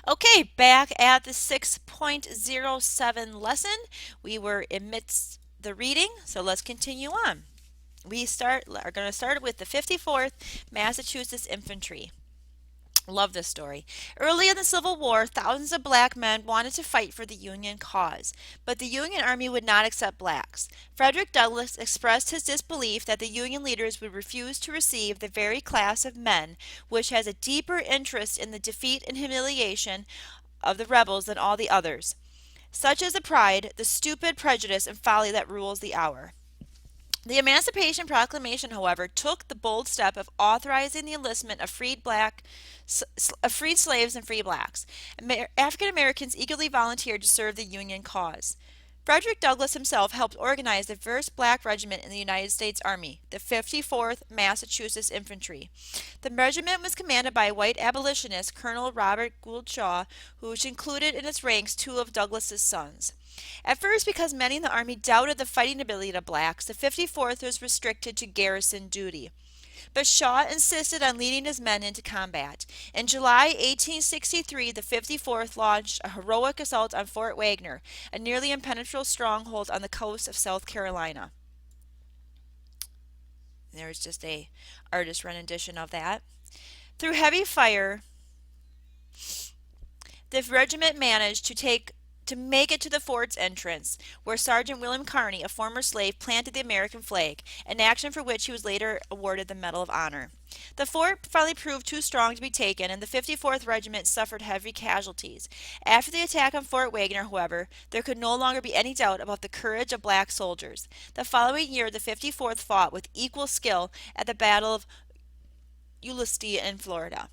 Okay, back at the 6.07 lesson. We were amidst the reading, so let's continue on. Are going to start with the 54th Massachusetts Infantry. Love this story. Early in the Civil War, thousands of black men wanted to fight for the Union cause, but the Union Army would not accept blacks. Frederick Douglass expressed his disbelief that the Union leaders would refuse to receive the very class of men which has a deeper interest in the defeat and humiliation of the rebels than all the others. Such is the pride, the stupid prejudice and folly that rules the hour. The Emancipation Proclamation, however, took the bold step of authorizing the enlistment of freed slaves and free blacks. African Americans eagerly volunteered to serve the Union cause. Frederick Douglass himself helped organize the first black regiment in the United States Army, the 54th Massachusetts Infantry. The regiment was commanded by white abolitionist Colonel Robert Gould Shaw, which included in its ranks two of Douglass's sons. At first, because many in the Army doubted the fighting ability of blacks, the 54th was restricted to garrison duty. But Shaw insisted on leading his men into combat. In July 1863, the 54th launched a heroic assault on Fort Wagner, a nearly impenetrable stronghold on the coast of South Carolina. There's just a artist rendition of that. Through heavy fire, the regiment managed to make it to the fort's entrance, where Sergeant William Kearny, a former slave, planted the American flag, an action for which he was later awarded the Medal of Honor. The fort finally proved too strong to be taken, and the 54th Regiment suffered heavy casualties. After the attack on Fort Wagner, however, there could no longer be any doubt about the courage of black soldiers. The following year, the 54th fought with equal skill at the Battle of Eulalistia in Florida.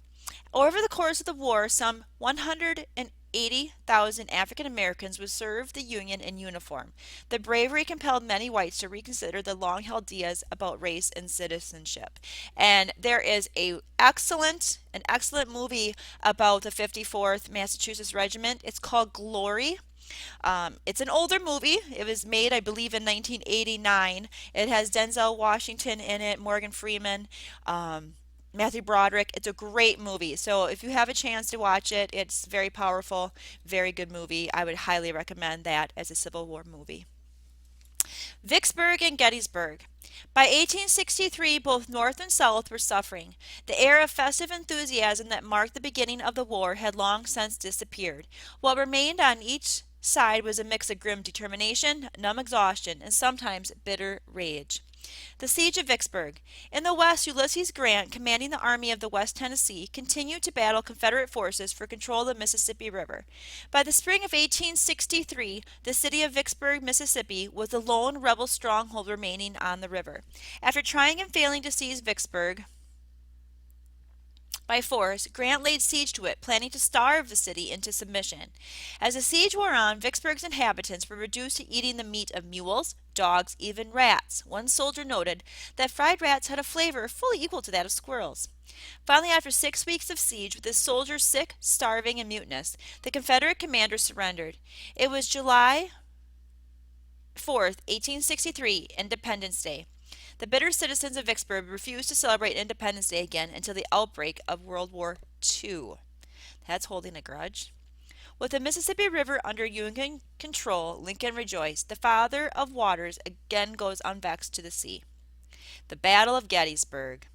Over the course of the war, some 180,000 African Americans would serve the Union in uniform. The bravery compelled many whites to reconsider the long held ideas about race and citizenship. And there is an excellent movie about the 54th Massachusetts Regiment. It's called Glory. It's an older movie. It was made, I believe, in 1989. It has Denzel Washington in it, Morgan Freeman. Matthew Broderick. It's a great movie. So if you have a chance to watch it, it's very powerful, very good movie. I would highly recommend that as a Civil War movie. Vicksburg and Gettysburg. By 1863, both North and South were suffering. The air of festive enthusiasm that marked the beginning of the war had long since disappeared. What remained on each side was a mix of grim determination, numb exhaustion, and sometimes bitter rage. The siege of Vicksburg. In the west, Ulysses Grant, commanding the Army of the West Tennessee, continued to battle Confederate forces for control of the Mississippi River. By the spring of 1863, the city of Vicksburg, Mississippi, was the lone rebel stronghold remaining on the river. After trying and failing to seize Vicksburg by force, Grant laid siege to it, planning to starve the city into submission. As the siege wore on, Vicksburg's inhabitants were reduced to eating the meat of mules, dogs, even rats. One soldier noted that fried rats had a flavor fully equal to that of squirrels. Finally, after 6 weeks of siege, with his soldiers sick, starving, and mutinous, the Confederate commander surrendered. It was July 4th, 1863, Independence Day. The bitter citizens of Vicksburg refused to celebrate Independence Day again until the outbreak of World War II. That's holding a grudge. With the Mississippi River under Union control, Lincoln rejoiced. The Father of Waters again goes unvexed to the sea. The Battle of Gettysburg.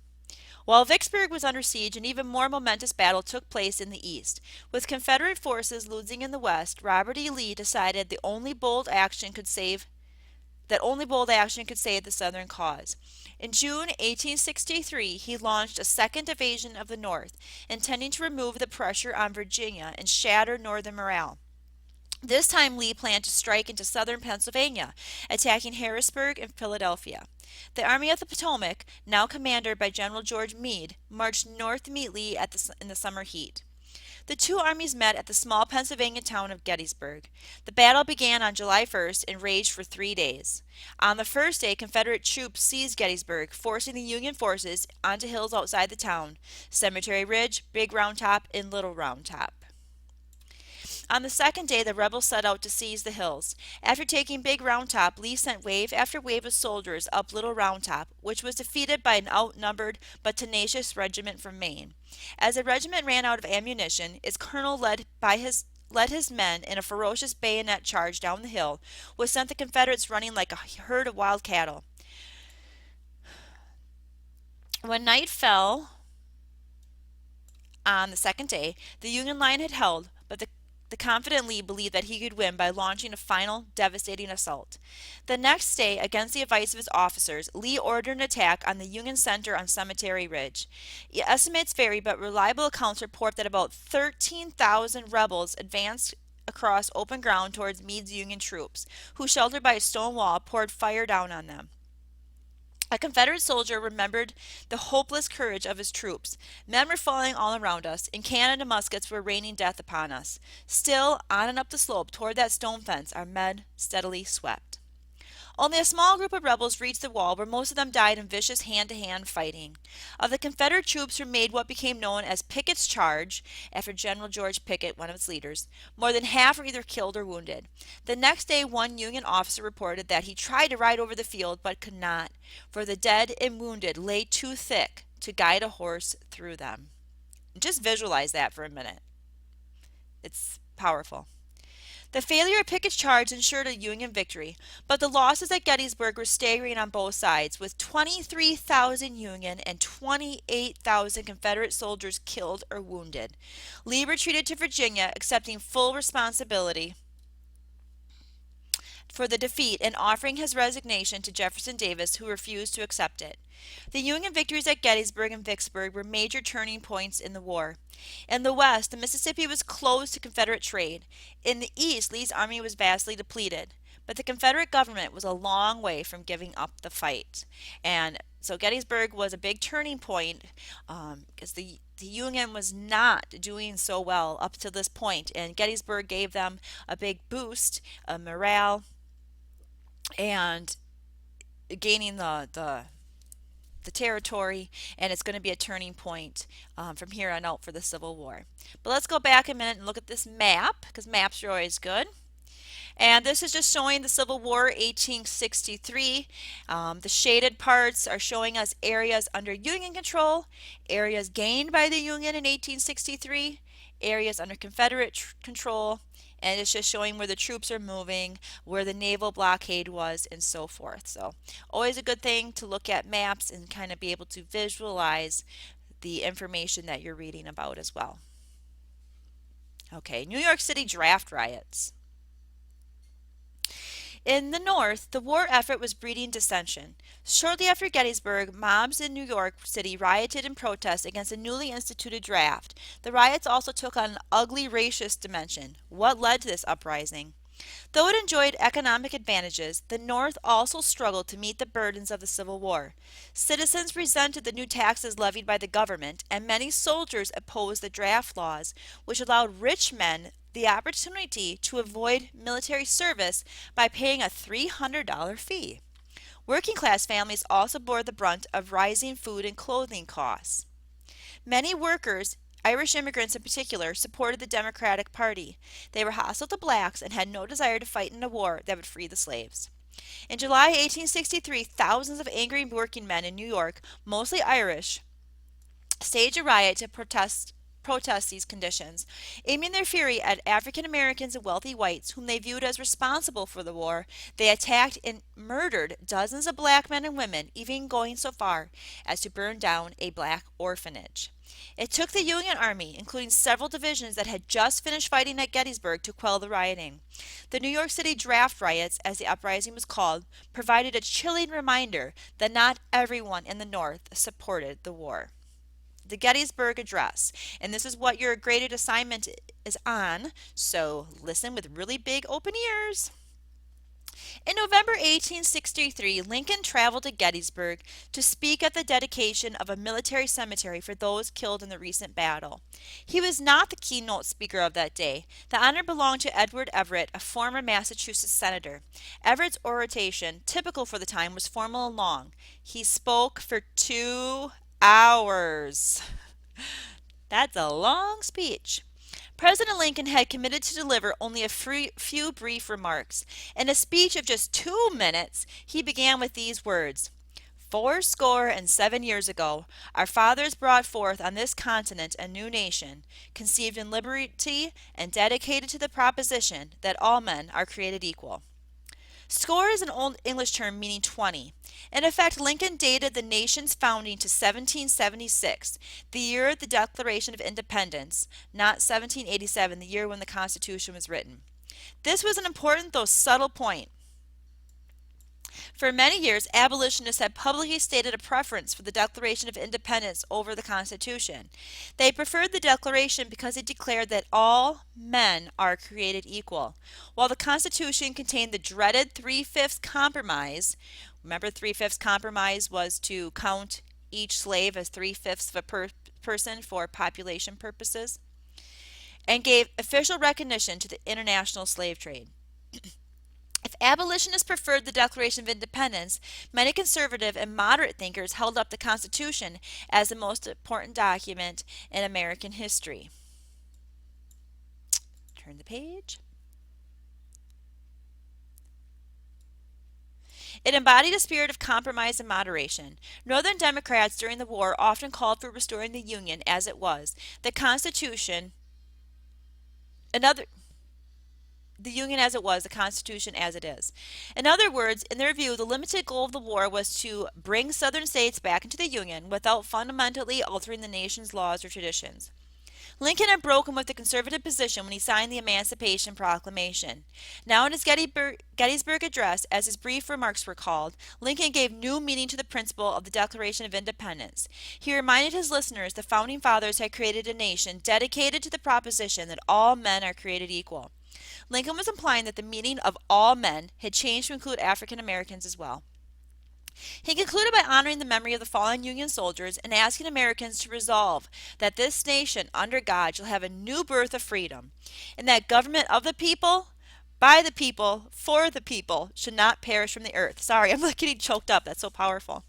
While Vicksburg was under siege, an even more momentous battle took place in the east. With Confederate forces losing in the west, Robert E. Lee decided only bold action could save the Southern cause. In June 1863, he launched a second invasion of the North, intending to remove the pressure on Virginia and shatter Northern morale. This time, Lee planned to strike into southern Pennsylvania, attacking Harrisburg and Philadelphia. The Army of the Potomac, now commanded by General George Meade, marched north to meet Lee in the summer heat. The two armies met at the small Pennsylvania town of Gettysburg. The battle began on July 1st and raged for 3 days. On the first day, Confederate troops seized Gettysburg, forcing the Union forces onto hills outside the town: Cemetery Ridge, Big Round Top, and Little Round Top. On the second day, the rebels set out to seize the hills. After taking Big Round Top, Lee sent wave after wave of soldiers up Little Round Top, which was defeated by an outnumbered but tenacious regiment from Maine. As the regiment ran out of ammunition, its colonel led his men in a ferocious bayonet charge down the hill, which sent the Confederates running like a herd of wild cattle. When night fell on the second day, the Union line had held, but the confident Lee believed that he could win by launching a final, devastating assault. The next day, against the advice of his officers, Lee ordered an attack on the Union center on Cemetery Ridge. Estimates vary, but reliable accounts report that about 13,000 rebels advanced across open ground towards Meade's Union troops, who, sheltered by a stone wall, poured fire down on them. A Confederate soldier remembered the hopeless courage of his troops. Men were falling all around us, and cannon and muskets were raining death upon us. Still, on and up the slope toward that stone fence, our men steadily swept. Only a small group of rebels reached the wall, where most of them died in vicious hand-to-hand fighting. Of the Confederate troops who made what became known as Pickett's Charge, after General George Pickett, one of its leaders, more than half were either killed or wounded. The next day, one Union officer reported that he tried to ride over the field but could not, for the dead and wounded lay too thick to guide a horse through them. Just visualize that for a minute. It's powerful. The failure of Pickett's charge ensured a Union victory, but the losses at Gettysburg were staggering on both sides, with 23,000 Union and 28,000 Confederate soldiers killed or wounded. Lee retreated to Virginia, accepting full responsibility for the defeat and offering his resignation to Jefferson Davis, who refused to accept it. The Union victories at Gettysburg and Vicksburg were major turning points in the war. In the West, the Mississippi was closed to Confederate trade. In the East, Lee's army was vastly depleted. But the Confederate government was a long way from giving up the fight. And so Gettysburg was a big turning point because the Union was not doing so well up to this point, and Gettysburg gave them a big boost, a morale, and gaining the territory, and it's going to be a turning point from here on out for the Civil War. But let's go back a minute and look at this map, because maps are always good. And this is just showing the Civil War 1863. The shaded parts are showing us areas under Union control, areas gained by the Union in 1863, areas under Confederate control, and it's just showing where the troops are moving, where the naval blockade was, and so forth. So always a good thing to look at maps and kind of be able to visualize the information that you're reading about as well. Okay, New York City draft riots. In the North, the war effort was breeding dissension. Shortly after Gettysburg, mobs in New York City rioted in protest against a newly instituted draft. The riots also took on an ugly racist dimension. What led to this uprising? Though it enjoyed economic advantages, the North also struggled to meet the burdens of the Civil War. Citizens resented the new taxes levied by the government, and many soldiers opposed the draft laws, which allowed rich men the opportunity to avoid military service by paying a $300 fee. Working class families also bore the brunt of rising food and clothing costs. Many workers, Irish immigrants in particular, supported the Democratic Party. They were hostile to blacks and had no desire to fight in a war that would free the slaves. In July 1863, thousands of angry working men in New York, mostly Irish, staged a riot to protest these conditions. Aiming their fury at African Americans and wealthy whites, whom they viewed as responsible for the war, they attacked and murdered dozens of black men and women, even going so far as to burn down a black orphanage. It took the Union Army, including several divisions that had just finished fighting at Gettysburg, to quell the rioting. The New York City draft riots, as the uprising was called, provided a chilling reminder that not everyone in the North supported the war. The Gettysburg Address, and this is what your graded assignment is on, so listen with really big open ears. In November 1863, Lincoln traveled to Gettysburg to speak at the dedication of a military cemetery for those killed in the recent battle. He was not the keynote speaker of that day. The honor belonged to Edward Everett, a former Massachusetts senator. Everett's oration, typical for the time, was formal and long. He spoke for 2 hours. That's a long speech. President Lincoln had committed to deliver only a few brief remarks. In a speech of just 2 minutes, he began with these words: "Fourscore and 7 years ago, our fathers brought forth on this continent a new nation, conceived in liberty and dedicated to the proposition that all men are created equal." Score is an Old English term meaning 20. In effect, Lincoln dated the nation's founding to 1776, the year of the Declaration of Independence, not 1787, the year when the Constitution was written. This was an important though subtle point. For many years, abolitionists had publicly stated a preference for the Declaration of Independence over the Constitution. They preferred the Declaration because it declared that all men are created equal, while the Constitution contained the dreaded three-fifths compromise. Remember, three-fifths compromise was to count each slave as three-fifths of a person for population purposes, and gave official recognition to the international slave trade. If abolitionists preferred the Declaration of Independence, many conservative and moderate thinkers held up the Constitution as the most important document in American history. Turn the page. It embodied a spirit of compromise and moderation. Northern Democrats during the war often called for restoring the Union as it was. The Constitution, the Union as it was, the Constitution as it is. In other words, in their view, the limited goal of the war was to bring Southern states back into the Union without fundamentally altering the nation's laws or traditions. Lincoln had broken with the conservative position when he signed the Emancipation Proclamation. Now in his Gettysburg Address, as his brief remarks were called, Lincoln gave new meaning to the principle of the Declaration of Independence. He reminded his listeners the Founding Fathers had created a nation dedicated to the proposition that all men are created equal. Lincoln was implying that the meaning of all men had changed to include African Americans as well. He concluded by honoring the memory of the fallen Union soldiers and asking Americans to resolve that this nation, under God, shall have a new birth of freedom, and that government of the people, by the people, for the people, should not perish from the earth. Sorry, I'm getting choked up. That's so powerful.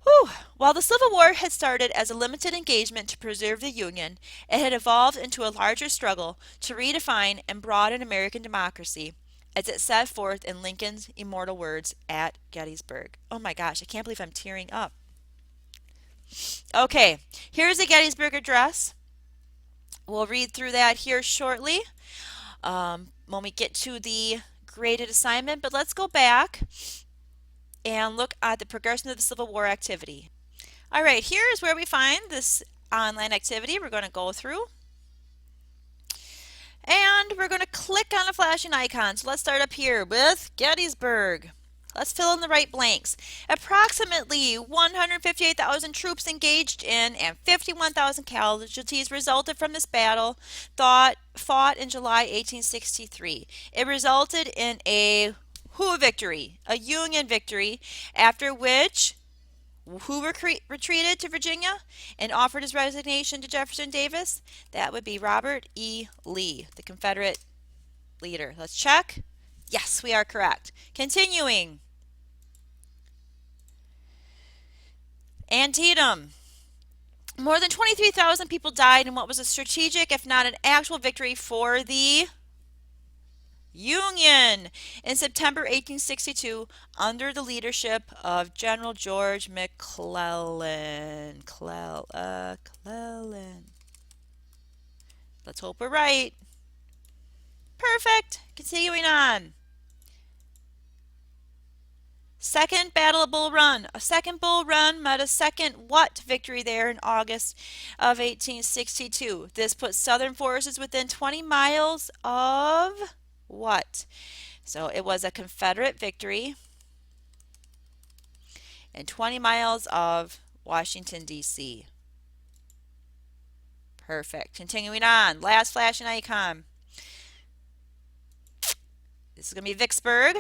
Whew. While the Civil War had started as a limited engagement to preserve the Union, it had evolved into a larger struggle to redefine and broaden American democracy, as it set forth in Lincoln's immortal words at Gettysburg. Oh my gosh, I can't believe I'm tearing up. Okay, here's the Gettysburg Address. We'll read through that here shortly when we get to the graded assignment, but let's go back and look at the progression of the Civil War activity. All right, here is where we find this online activity we're going to go through. And we're going to click on a flashing icon. So let's start up here with Gettysburg. Let's fill in the right blanks. Approximately 158,000 troops engaged in and 51,000 casualties resulted from this battle fought in July 1863. It resulted in a victory, a Union victory, after which who retreated to Virginia and offered his resignation to Jefferson Davis? That would be Robert E. Lee, the Confederate leader. Let's check. Yes, we are correct. Continuing. Antietam. More than 23,000 people died in what was a strategic, if not an actual victory for the Union in September 1862 under the leadership of General George McClellan. Let's hope we're right. Perfect. Continuing on. Second Battle of Bull Run. A second Bull Run met a second what victory there in August of 1862. This put Southern forces within 20 miles of what? So it was a Confederate victory and 20 miles of Washington, D.C. Perfect. Continuing on. Last flashing icon. This is going to be Vicksburg.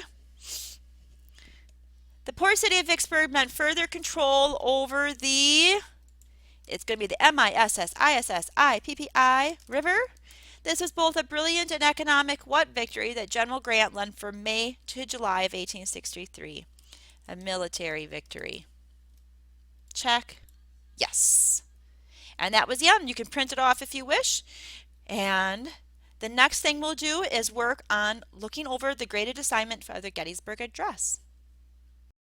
The port city of Vicksburg meant further control over it's going to be the Mississippi River. This was both a brilliant and economic what victory that General Grant led from May to July of 1863. A military victory. Check. Yes. And that was the end. You can print it off if you wish. And the next thing we'll do is work on looking over the graded assignment for the Gettysburg Address.